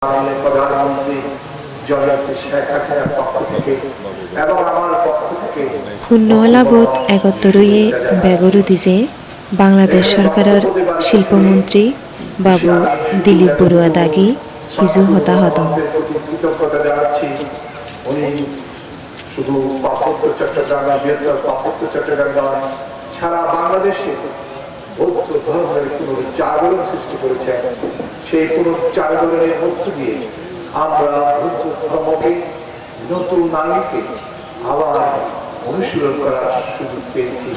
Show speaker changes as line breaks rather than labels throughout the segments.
মাননীয় প্রধানমন্ত্রী জননেত্রী শেখ হাসিনার পক্ষ থেকে এবং আমার পক্ষ থেকে
হুন্নওয়ালাবোধ একত্তরয়ে বেগরু দিছে বাংলাদেশ সরকারের শিল্পমন্ত্রী বাবু দিলীপ বড়ুয়া দাগি হিজু হতাহত
কৃতজ্ঞতা জানাচ্ছি। উনি শুধু পার্বত্য চট্টগ্রাম বৃহত্তর পার্বত্য চট্টগ্রাম নয়, সারা বাংলাদেশে বৌদ্ধ ধর্মের পুনরুচ্চারণ সৃষ্টি করেছেন। সেই পুনরুচ্চারণের মধ্য দিয়ে আমরা বৌদ্ধ ধর্মকে নতুন নারীকে আবার অনুশীলন করার সুযোগ পেয়েছি।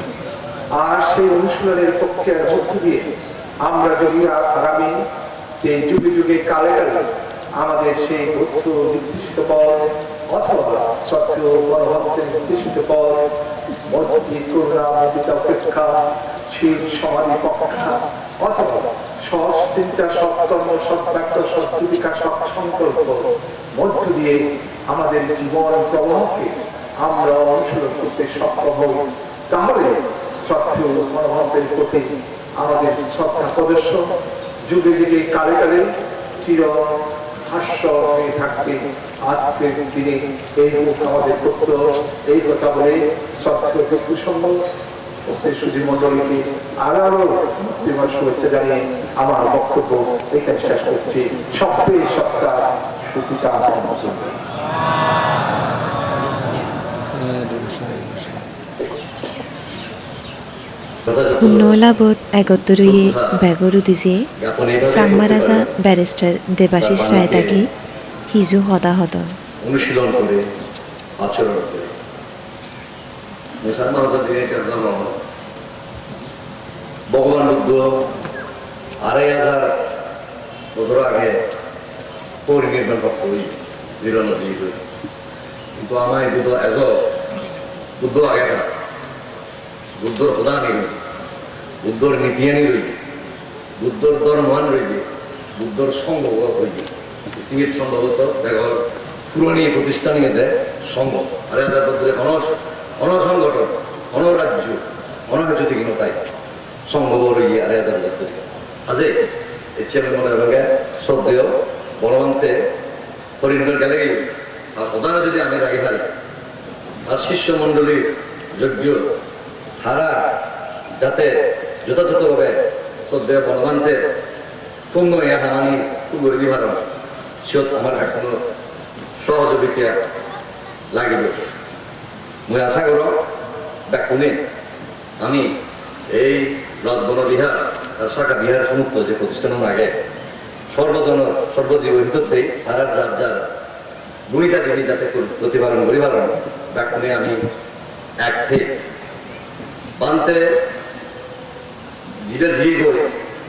আর সেই অনুশীলনের পক্ষের মধ্য দিয়ে আমরা যদি আগামী যে যুগে যুগে কালে কালে আমাদের সেই বৌদ্ধ নির্দিষ্ট পথ অথবা শ্রদ্ধেয় গণতন্ত্রের নির্দিষ্ট পথ মধ্যে করুণা মদিতা উপেক্ষা শীল সমাধি পক্ষা অথবা সৎ চিন্তা সৎকর্ম সৎবাক্য সৎজীবিকা সৎসংকল্প মধ্য দিয়ে আমাদের জীবন প্রবাহকে আমরা অনুসরণ করতে সক্ষম হই, তাহলে শ্রদ্ধেয় গণতন্ত্রের প্রতি আমাদের শ্রদ্ধা প্রদর্শন যুগে যুগে কালে কালে চির হাস্য হয়ে থাকবে। আজকের দিনে এই আমাদের করত এই কথা বলে শ্রদ্ধেয় প্রসঙ্গ সুধী মন্ডলীকে আরো শুভেচ্ছা জানিয়ে আমার বক্তব্য এখানে শেষ করছি। সপ্তাহে সপ্তাহ সুপিতা
হুন্নওয়ালাবোধ একত্তরয়ে বেগরু দিছে সাংমারাজা ব্যারিস্টার দেবাশিস রায় দাগি হিজু হতাহত
অনুশীলন করে আচরণ করে ভগবান বুদ্ধ 2500 বছর আগে পরিনির্বাণ প্রাপ্ত হই নিরঞ্জী হই, কিন্তু আমার বুদ্ধ এজ বুদ্ধ আগে না, বুদ্ধর প্রধান রই, বুদ্ধর নীতিয়ানি রই, বুদ্ধর ধর্মান রইবে, বুদ্ধর সংঘ হইবে। পৃথিবীর সম্ভবত দেখো পুরনী প্রতিষ্ঠানে দেয় সংঘ 2500 বছরে অনসংগঠন অনরাজ্য অনরাজ্য থেকে তাই সংঘ রয়ে 2500 বছর আছে। এর চেয়ে মনে হয় শ্রদ্ধেয় বলবন্তে হরিণের গেলে আর প্রধান যদি আমি রাখি পারি আর শিষ্যমণ্ডলীর যোগ্য হারা যাতে যথাযথভাবে শ্রদ্ধেয় বলবন্তে পূর্ণ হামানি করে দিবার সিয়ত আমার এখনো সহযোগিতা লাগিব। মই আশা করো ব্যাকুণে আমি এই রাজবন বিহার আর শাখা বিহার সমুদ্র যে প্রতিষ্ঠান আগে সর্বজীব ভিতরতেই তারা যার যার ভূমিকা যিনি যাতে প্রতিপালন করিবার ব্যাকুণে আমি এক থেকে বানতে জিরা জিয়ে গই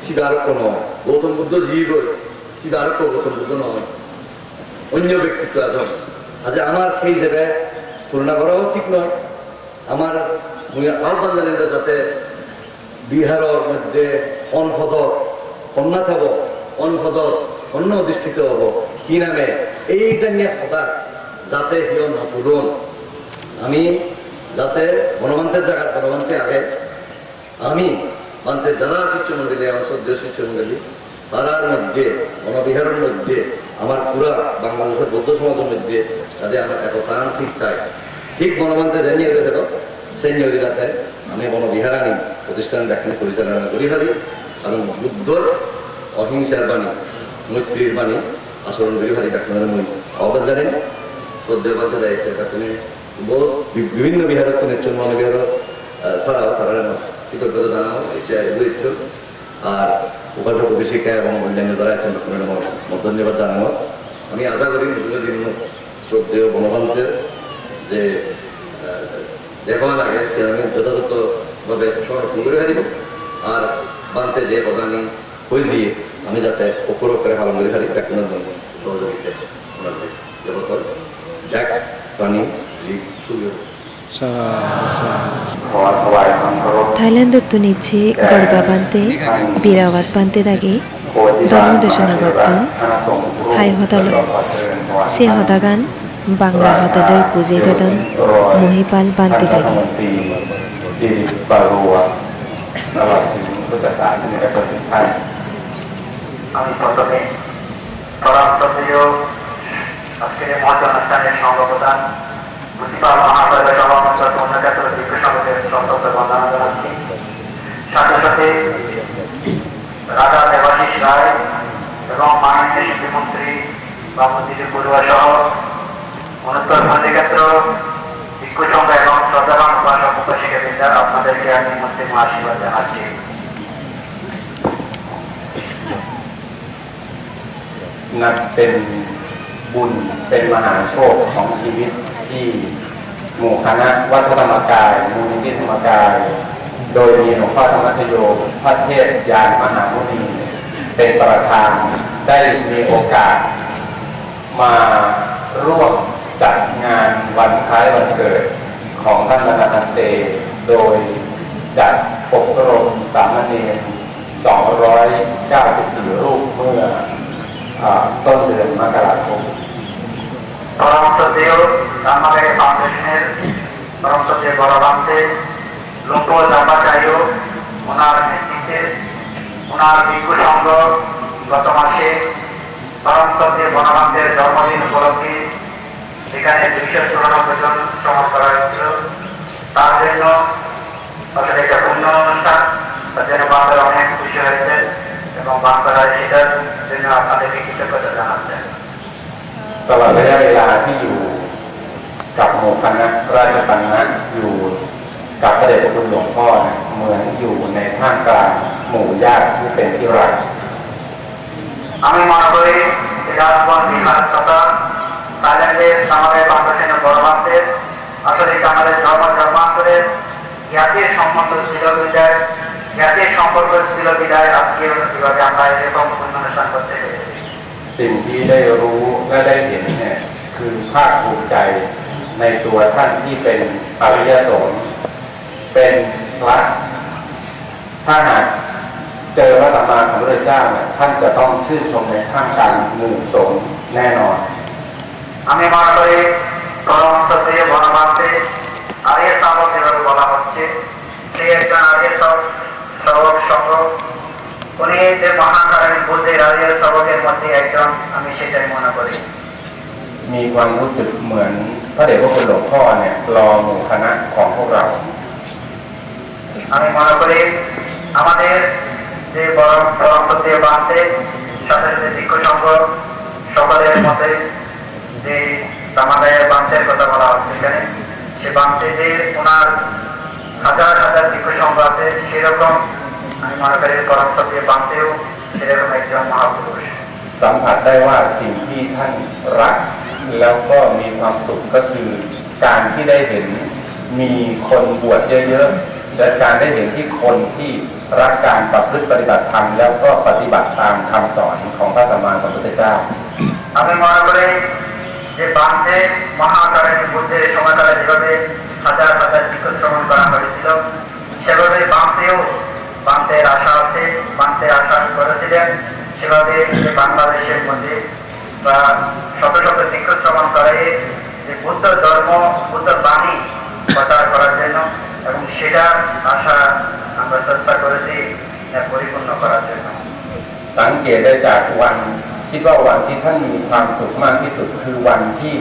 শিবারক্য নয়, গৌতম বুদ্ধ জিয়ে গই শিবারক্য গৌতম বুদ্ধ নয়, অন্য ব্যক্তিত্ব আছে। আজ আমার সেই জায়গায় তুলনা করাও ঠিক নয়। আমার আহ্বান জানেন যাতে বিহারের মধ্যে অনপদত কন্যা থাকব, অনপদত অন্য অধিষ্ঠিত হব কি নামে এইটা নিয়ে কথা যাতে হিও নতুন আমি যাতে বনমান্তের জায়গায় বনমান্তে আগে আমি মান্তের যারা শিষ্যমন্ডলী আমার শ্রদ্ধেয় শিষ্যমন্ডলী তারার মধ্যে বনবিহারের মধ্যে আমার পুরা বাংলাদেশের বৌদ্ধ সমাজের মধ্যে যাতে আমার একতা ঠিক তাই ঠিক বনমান্তে জানিয়ে গেছিল সেই নিয়ে যাতে আমি বনবিহার আনি প্রতিষ্ঠান ব্যাখ্যা পরিচালনা করি ফেলি, কারণ বুদ্ধর অহিংসার বাণী মৈত্রীর বাণী আচরণ করি ফেলি ব্যাখ্যানের মই আহ্বান জানেন শ্রদ্ধেয় বলতে যাইছে ব্যাখ্যানে বহু বিভিন্ন বিহারের তো নেত্র বনবিহার ছাড়াও তারা কৃতজ্ঞতা জানাও ইচ্ছা আর উপাসক অভিষেকা এবং অন্যান্য যারা আছেন ধন্যবাদ জানানো। আমি আশা করি দীর্ঘদিন শ্রদ্ধেয় গণতন্ত্রের যে দেখা লাগে সে আমি যথাযথভাবে সংরক্ষণ করে ফেলিব আর বানতে যে প্রধানী হয়েছি আমি যাতে অপরক করে পালন করে ফেলি ব্যাকুণের জন্য সহযোগিতা জগতর এক প্রাণী জীব সুযোগ
থাইল্যান্ডত নিচ্ছে গড়বা বানতে বিরাওয়াত বানতে দাগে ধর্মদেশনা গত্তন হাই হতাল সে হতাগান বাংলা হতালয় পুজে দাদন মহিপাল বানতে দাগে
আমি প্রথমে শ্রদ্ধেয় আজকের এই মহৎ অনুষ্ঠানের সভাপতি প্রতিপাল মহাশয় সভাপতি পুণ্যক্ষেত্র দীর্ঘ সভাপতির শ্রদ্ধা বন্দনা জানাচ্ছি। সাথে সাথে রাজা দেবাশিস রায় এবং মাননীয় শিক্ষামন্ত্রী বাবুদ্দিন বড়ুয়া সহ অনুত্তর পুণ্যক্ষেত্র ভিক্ষু সংঘ এবং শ্রদ্ধাবান উপাসক উপাসিকাবৃন্দ আপনাদেরকে আমি মধ্যে আশীর্বাদ জানাচ্ছি।
นับเป็นบุญเป็นมหาโชคของชีวิตที่หมู่คณะวัดพระธรรมกายมูลนิธิธรรมกายโดยมีหลวงพ่อธรรมชโยพระเทพยานมหามุนีเป็นประธานได้มีโอกาสมาร่วมจัดงานวันคล้ายวันเกิดของท่านบรรณทันเตโดยจัดอบรมสามเณร294 รูปเมื่อต้นเดือนมกราคม
পরম শ্রদ্ধেয় রামালয় ফাউন্ডেশনের পরম শ্রদ্ধেয় গৌরবান্তে লুম্পো জাম্বাচার্য ওনার নেতৃত্বে ওনার ভিক্ষু সংঘ গত মাসে পরম শ্রদ্ধেয় গণবান্তের জন্মদিন উপলক্ষে এখানে 294 জন শ্রমণ করা হয়েছিল। তার জন্য আসলে একটা পূর্ণ অনুষ্ঠান, তার জন্য বাংলার অনেক খুশি হয়েছে এবং বাংলার সেটার জন্য আপনাদেরকে কৃতজ্ঞতা জানাচ্ছেন।
ตลอดระยะเวลาที่อยู่กับหมู่คณะราชปัณณะอยู่กับพระเดชพระคุณหลวงพ่อเนี่ยเหมือนอยู่ในท่ามกลางหมู่ญาติที่เป็นที่รัก
আমি মনে করি রাজবন বিহার তথা থাইল্যান্ডের সামাজিক ফাউন্ডেশনের গণমান্তের আসলে আমাদের জন্মান্তরের জ্ঞাতির সম্বন্ধ ছিল বিদায়, জ্ঞাতির সম্পর্ক ছিল বিদায় আজকে কিভাবে আমরা এরকম অনুষ্ঠান করতে পেরেছি।
สิ่งที่ได้รู้และได้เห็นเนี่ยคือภาคภูมิใจในตัวท่านที่เป็นอริยสงฆ์เป็นพระถ้าหากเจอพระสัมมาสัมพุทธเจ้าเนี่ยท่านจะต้องชื่นชมในท่ามกลางหมู่สงฆ์แน่นอน
আমি মনে করি পরম শ্রদ্ধেয় গণমান্তে আর্য শ্রাবক যেভাবে বলা হচ্ছে সে একজন আর্য শ্রাবক সংঘ, উনি যে মহাকারী বুদ্ধের আর্য শ্রাবকের মধ্যে একজন, আমি সেটাই মনে করি।
มีความรู้สึกเหมือนพระเดชพระคุณหลวงพ่อเนี่ยรอหมู่คณะของพวกเรา
আমি মনে করি আমাদের যে পরম শ্রদ্ধেয় বান্তে সাথে সাথে ভিক্ষু সংঘ সকলের মধ্যে যে আমাদের বান্তের কথা বলা হচ্ছে এখানে, সে বান্তে যে ওনার হাজার হাজার ভিক্ষু সংঘ আছে সেরকম আমি মনে করি পরম শ্রদ্ধেয় বান্তেও সেরকম একজন মহাপুরুষ।
สัมผัสได้ว่าสิ่งที่ท่านรักแล้วก็มีความสุขก็คือการที่ได้เห็นมีคนบวชเยอะๆและการได้เห็นที่คนที่รักการประพฤติปฏิบัติธรรมแล้วก็ปฏิบัติตามคำสอนของพระสัมมาสัมพุทธเจ้า
আমি মনে করি যে বান্তে মহাকারী বুদ্ধের সময়কালে যেভাবে হাজার হাজার ভিক্ষু শ্রমণ করা হয়েছিল সেভাবে বান্তের আশা আছে, বান্তের আশা করেছিলেন সেভাবে যে বাংলাদেশের মধ্যে বা শত শত ভিক্ষু শ্রমণ করে যে বুদ্ধ ধর্ম বুদ্ধ বাণী প্রচার করার জন্য এবং সেটার আশা আমরা চেষ্টা করেছি পরিপূর্ণ করার জন্য।
สังเกตได้จากวันคิดว่าวันที่ท่านมีความสุขมากที่สุดคือวันที่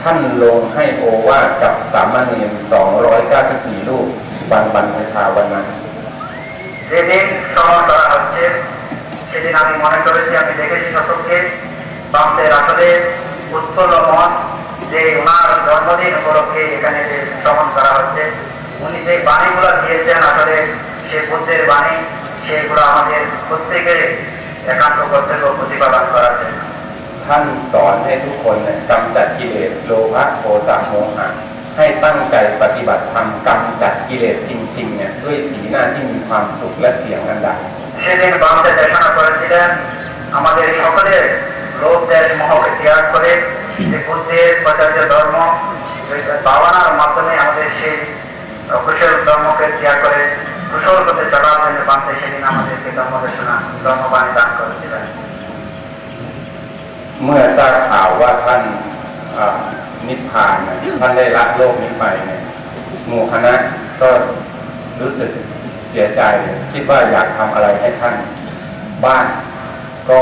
ท่านลงให้โอวาทกับสามเณร294 รูปวันบรรพชาวันนั้น
যেদিন শ্রমণ করা হচ্ছে সেদিন আমি মনে করেছি, আমি দেখেছি শাসককে বামদের আসলে উৎফুল্ল মন যে ওনার জন্মদিন উপলক্ষে এখানে যে শ্রমণ করা হচ্ছে, উনি যে বাণীগুলো দিয়েছেন আসলে সে বুদ্ধের বাণী, সেগুলো আমাদের প্রত্যেকের একান্ত কর্তব্য প্রতিপালন করার জন্য।
ท่านสอนให้ทุกคนเนี่ยกำจัดกิเลสโลภะโทสะโมหะให้ตั้งใจปฏิบัติธรรมกำจัดกิเลสจริงๆเนี่ยด้วยสีหน้าที่มีความสุขและเสียงอันดัง
সেদিন বামদের দেখানো করেছিলেন আমাদের সকলের লোভ দেশ মোহকে ত্যাগ করে যে বুদ্ধের প্রচার্য ধর্ম ভাবনার মাধ্যমে আমাদের সেই কুশল ধর্মকে ত্যাগ করে কুশল করতে চলার জন্য বামতে সেদিন আমাদেরকে ধর্মদেশনা ধর্মবাণী দান করেছিলেন।
เมื่อทราบข่าวว่าท่านนิพพานเนี่ยท่านได้ละโลกนี้ไปเนี่ยหมู่คณะก็รู้สึกเสียใจคิดว่าอยากทำอะไรให้ท่านบ้างก็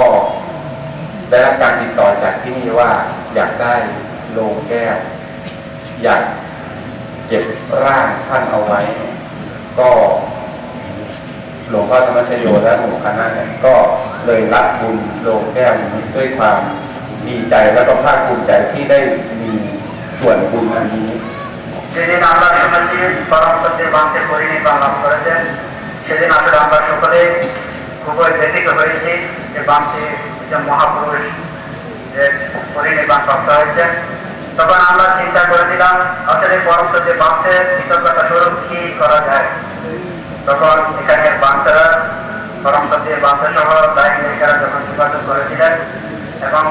ไ ได้รับการติดต่อจากที่นี่ว่าอยากได้โลงแก้วอยากเก็บร่างท่านเอาไว้ก็หลวงพ่อธรรมชโยและหมู่คณะเนี่ยก็เลยรับบุญโลงแก้วนี้ด้วยความดีใจและก็ภาคภูมิใจที่ได้มีส่วนบุญอันนี้
যেদিন আমরা শুনেছি পরম সত্যের বান্তে পরিনির্বাণ লাভ করেছেন সেদিন আসলে আমরা সকলে খুবই ব্যথিত হয়েছি যে বান্তে যে মহাপুরুষ যে পরিনির্বাণ প্রাপ্ত হয়েছেন। তখন আমরা চিন্তা করেছিলাম আসলে পরম সত্যের বান্তে কৃতজ্ঞতা স্বরূপ কি করা যায়। তখন এখানের বান্তারা পরম সত্যের বান্তা সহ দায়িত্বীরা যখন যোগাযোগ করেছিলেন এবং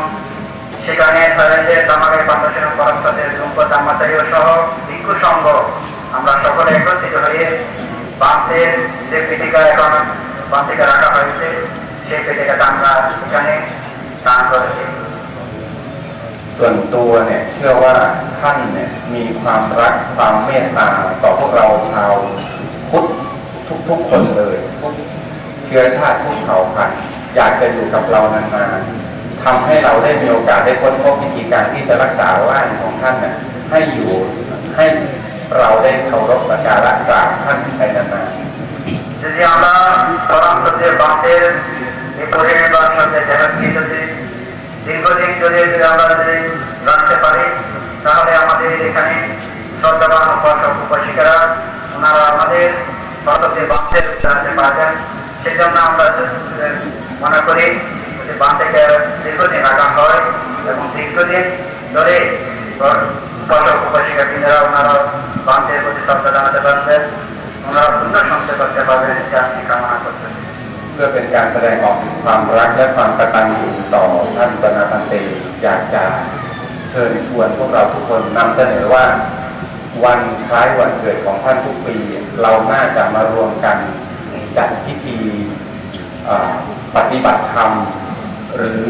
সেখানে থাইল্যান্ডের তামাগাই ফাউন্ডেশন পরম সত্যের লুম্প তামাচার্য সহ ভিক্ষু সংঘ আমরা সকলে একত্রিত হয়ে বান্তের যে পেটিকা এখন বান্তিকা রাখা হয়েছে সেই পেটিকাটা আমরা এখানে দান করেছি।
ส่วนตัวเนี่ยเชื่อว่าท่านเนี่ยมีความรักความเมตตาต่อพวกเราชาวพุทธทุกๆคนเลยทุกเชื้อชาติทุกเผ่าพันธุ์อยากจะอยู่กับเรานานๆทำให้เราได้มีโอกาสได้ค้นพบวิธีการที่จะรักษาร่างของท่านเนี่ยให้อยู่ให้เราได้เคารพสักการะกราบท่านไปนานๆ
যদি আমরা পরম সত্যের বান্তের এই পরিনির্বাণ সাথে দেহকে যদি দীর্ঘদিন যদি আমরা যদি রাখতে পারি তাহলে আমাদের এখানে শ্রদ্ধাবান উপাসক উপাসিকারা ওনারা আমাদের সত্যের বান্তের জানতে পারবেন। সেই জন্য আমরা মনে করি যে বান্তেকে দীর্ঘদিন রাখা হয় এবং দীর্ঘদিন ধরে উপাসক উপাসিকা বৃন্দরা ওনারা বান্তের প্রতি শ্রদ্ধা জানাতে পারবেন ওনারা পুণ্য সঞ্চয় করতে পারবেন এটা আমি কামনা করতেছি।
เพื่อเป็นการแสดงออกถึงความรักและความกตัญญูต่อท่านบรรณาพันเตอยากจะเชิญชวนพวกเราทุกคนนำเสนอว่าวันคล้ายวันเกิดของท่านทุกปีเราน่าจะมารวมกันจัดพิธีปฏิบัติธรรมหรือ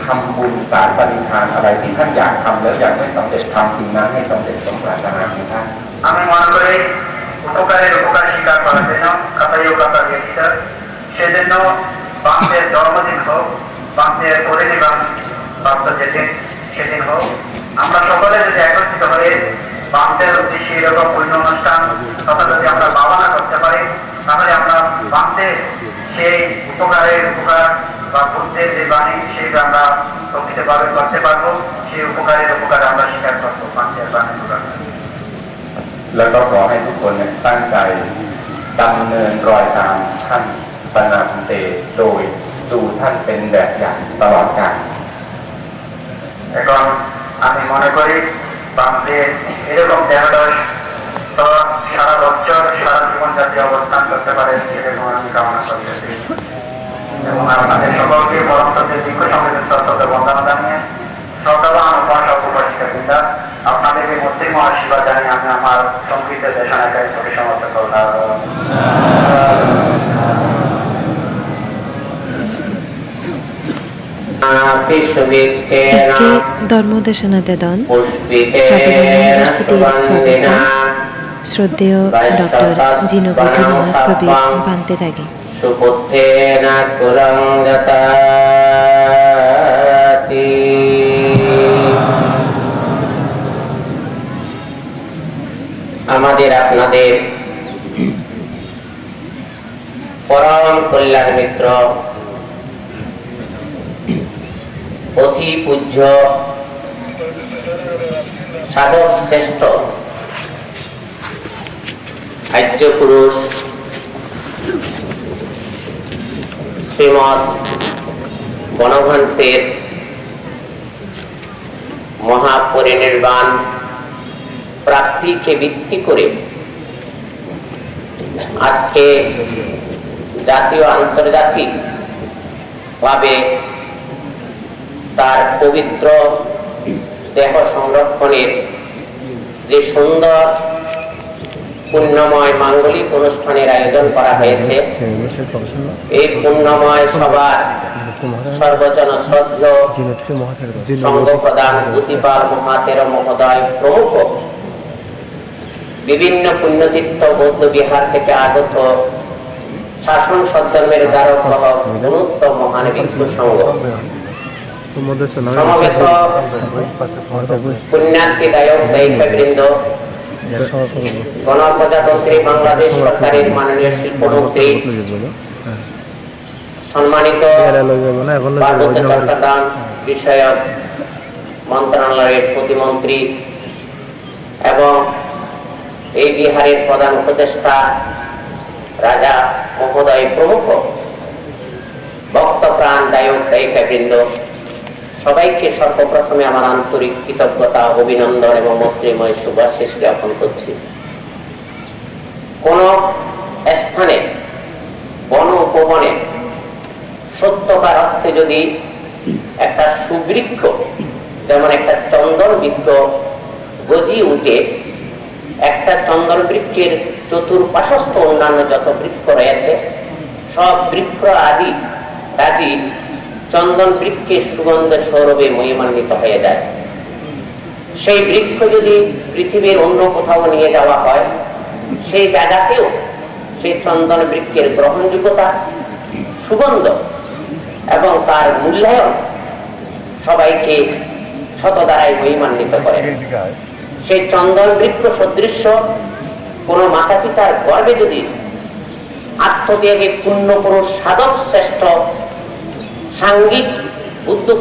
ทำบุญสารปณิธานอะไรที่ท่านอยากทำแล้วอยากให้สำเร็จทำสิ่งนั้นให้สำเร็จสมปรารถนาของท่าน
আমি মনে করি উপকারের উপকার স্বীকার করার জন্য কাতাইও কাতা ব্যতীত সেজন্য বান্তের জন্মদিন হোক বান্তের পরিনির্বাণ প্রাপ্ত যেদিন সেদিন হোক আমরা সকলে যদি একত্রিত হয়ে বান্তের উদ্দেশ্যে এরকম পূর্ণ অনুষ্ঠান তথা যদি আমরা ভাবনা করতে পারি তাহলে আমরা বান্তের সেই উপকারের উপকার বা বুদ্ধের যে বাণী সেটা আমরা প্রকৃতভাবে করতে পারবো সেই উপকারের উপকার আমরা স্বীকার করবো বান্তের বাণী উপকার।
แล้วก็ขอให้ทุกคนเนี่ยตั้งใจดำเนินรอยตามท่านบรรณาพันเตโดยดูท่านเป็นแบบอย่างตลอดกาล
এখন আমি মনে করি বান্তে এরকম দেহদশ তো সারা বছর সারা জীবন যাতে অবস্থান করতে পারে সেরকম আমি কামনা করতেছি এবং আপনাদের সকলকে পরম সত্যের দীর্ঘ সঙ্গীতের শ্রদ্ধা বন্দনা জানিয়ে শ্রদ্ধাবান উপাসক উপাসিকা বৃন্দা আপনাদেরকে মধ্যে আশীর্বাদ জানিয়ে আমি আমার সংক্ষিপ্ত দেশনায় ছোটি সমাপ্ত করলাম।
একে ধর্মদেশনা দেন সাধারণ ইউনিভার্সিটির প্রফেসর শ্রদ্ধেয় ডক্টর জিনবতী মহাস্তবী বান্তে থাকে।
সুপুত্রেণ কুরঙ্গতাতি আমাদের আপনাদের পরম কল্যাণ মিত্র অতি পূজ্য সাধক শ্রেষ্ঠ আর্য পুরুষ শ্রীমৎ বনভন্তের মহাপরিনির্বাণ প্রাপ্তিকে ভিত্তি করে আজকে জাতীয় আন্তর্জাতিক ভাবে তার পবিত্র দেহ সংরক্ষণের যে সুন্দর পুণ্যময় মাঙ্গলিক অনুষ্ঠানের আয়োজন করা হয়েছে এই পুণ্যময় সভার সর্বজন শ্রদ্ধেয় সংঘ প্রধান গুতিপাল মহাতের মহোদয় প্রমুখ বিভিন্ন পুণ্যতীর্থ বৌদ্ধ বিহার থেকে আগত শাসন সদ্ধর্মের দ্বারক গুণোত্তম মহান ভিক্ষু সংঘ সমবেত পুণ্যার্থীদায়ক দায়িত্ববৃন্দ, গণপ্রজাতন্ত্রী বাংলাদেশ সরকারের মাননীয় শিল্পমন্ত্রী, সম্মানিত পার্বত্য চট্টগ্রাম বিষয়ক মন্ত্রণালয়ের প্রতিমন্ত্রী এবং এই বিহারের প্রধান উপদেষ্টা রাজা মহোদয় প্রমুখ ভক্তপ্রাণ দায়ক দায়িকাবৃন্দ, সবাইকে সর্বপ্রথমে আমার আন্তরিক কৃতজ্ঞতা, অভিনন্দন এবং মৈত্রীময় শুভাশিস জ্ঞাপন করছি। কোন স্থানে বন উপবনে সত্যকার অর্থে যদি একটা সুবৃক্ষ, যেমন একটা চন্দন বৃক্ষ গজিয়ে উঠে, একটা চন্দন বৃক্ষের চতুর্পার্শ্বস্থ অন্যান্য যত বৃক্ষ রয়েছে সব বৃক্ষ আদি রাজি চন্দন বৃক্ষের সুগন্ধ সৌরভে মহিমান্বিত হয়ে যায়। সেই বৃক্ষ যদি পৃথিবীর অন্য কোথাও নিয়ে যাওয়া হয়, সেই জায়গাতেও সেই চন্দন বৃক্ষের গ্রহণযোগ্যতা, সুগন্ধ এবং তার মূল্যায়ন সবাইকে শতদ্বারাই মহিমান্বিত করে। সেই চন্দন বৃক্ষ সদৃশ্য কোন মাতা পিতার গর্ভে যদি আত্মত্যাগে পূর্ণ পুরুষ সাধক শ্রেষ্ঠ সাঙ্গিক উদ্যোগ